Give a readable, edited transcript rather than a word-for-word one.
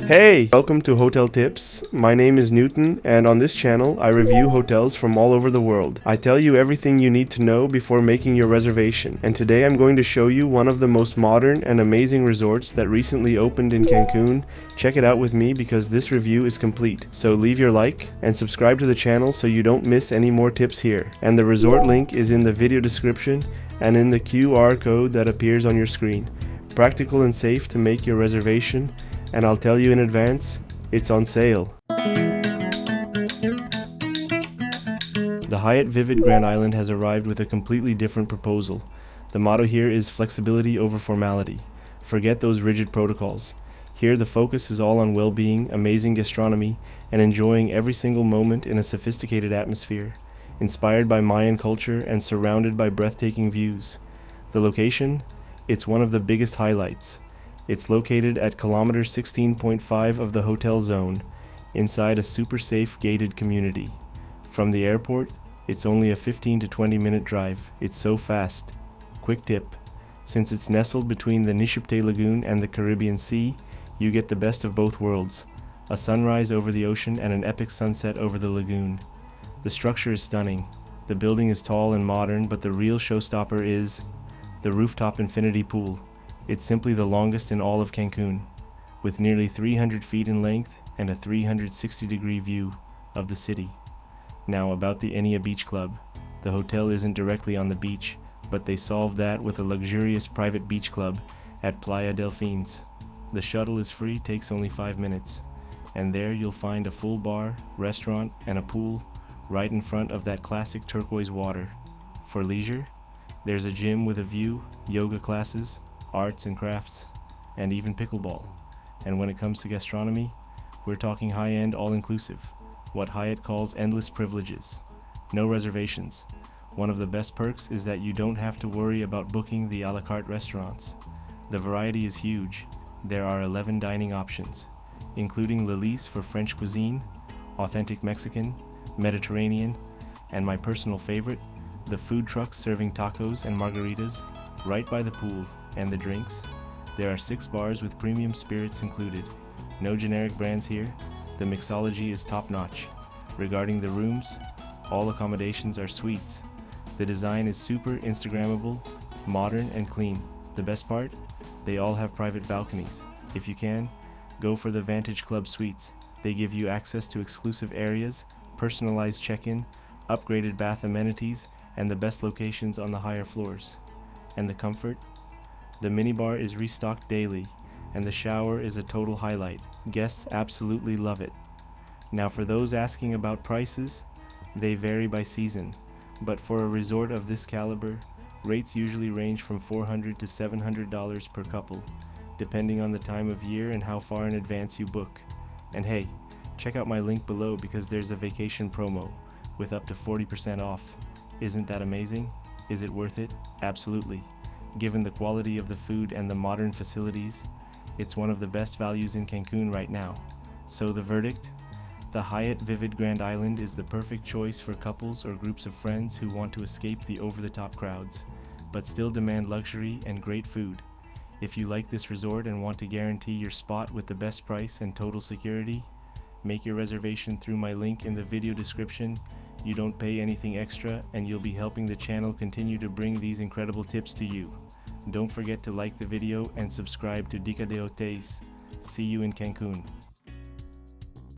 Hey, welcome to Hotel Tips. My name is Newton, and on this channel, I review hotels from all over the world. I tell you everything you need to know before making your reservation. And today I'm going to show you one of the most modern and amazing resorts that recently opened in Cancun. Check it out with me because this review is complete. So leave your like and subscribe to the channel so you don't miss any more tips here. And the resort link is in the video description and in the QR code that appears on your screen. Practical and safe to make your reservation, and I'll tell you in advance, it's on sale. The Hyatt Vivid Grand Island has arrived with a completely different proposal. The motto here is flexibility over formality. Forget those rigid protocols. Here the focus is all on well-being, amazing gastronomy, and enjoying every single moment in a sophisticated atmosphere, inspired by Mayan culture and surrounded by breathtaking views. The location? It's one of the biggest highlights. It's located at kilometer 16.5 of the hotel zone, inside a super safe gated community. From the airport, it's only a 15 to 20 minute drive. It's so fast. Quick tip, since it's nestled between the Nishupte Lagoon and the Caribbean Sea, you get the best of both worlds, a sunrise over the ocean and an epic sunset over the lagoon. The structure is stunning. The building is tall and modern, but the real showstopper is the rooftop infinity pool. It's simply the longest in all of Cancun, with nearly 300 feet in length and a 360-degree view of the city. Now about the Ennea Beach Club. The hotel isn't directly on the beach, but they solved that with a luxurious private beach club at Playa Delfines. The shuttle is free, takes only 5 minutes, and there you'll find a full bar, restaurant, and a pool right in front of that classic turquoise water. For leisure, there's a gym with a view, yoga classes, arts and crafts, and even pickleball. And when it comes to gastronomy, we're talking high-end all-inclusive, what Hyatt calls endless privileges. No reservations. One of the best perks is that you don't have to worry about booking the a la carte restaurants. The variety is huge. There are 11 dining options, including Lily's for French cuisine, authentic Mexican, Mediterranean, and my personal favorite, the food trucks serving tacos and margaritas right by the pool. And the drinks? There are 6 bars with premium spirits included. No generic brands here. The mixology is top-notch. Regarding the rooms, all accommodations are suites. The design is super Instagrammable, modern and clean. The best part? They all have private balconies. If you can, go for the Vantage Club suites. They give you access to exclusive areas, personalized check-in, upgraded bath amenities, and the best locations on the higher floors. And the comfort? The minibar is restocked daily, and the shower is a total highlight. Guests absolutely love it. Now for those asking about prices, they vary by season, but for a resort of this caliber, rates usually range from $400 to $700 per couple, depending on the time of year and how far in advance you book. And hey, check out my link below because there's a vacation promo with up to 40% off. Isn't that amazing? Is it worth it? Absolutely. Given the quality of the food and the modern facilities, it's one of the best values in Cancun right now. So the verdict? The Hyatt Vivid Grand Island is the perfect choice for couples or groups of friends who want to escape the over-the-top crowds, but still demand luxury and great food. If you like this resort and want to guarantee your spot with the best price and total security, make your reservation through my link in the video description. You don't pay anything extra, and you'll be helping the channel continue to bring these incredible tips to you. Don't forget to like the video and subscribe to Dica de Hotels. See you in Cancun.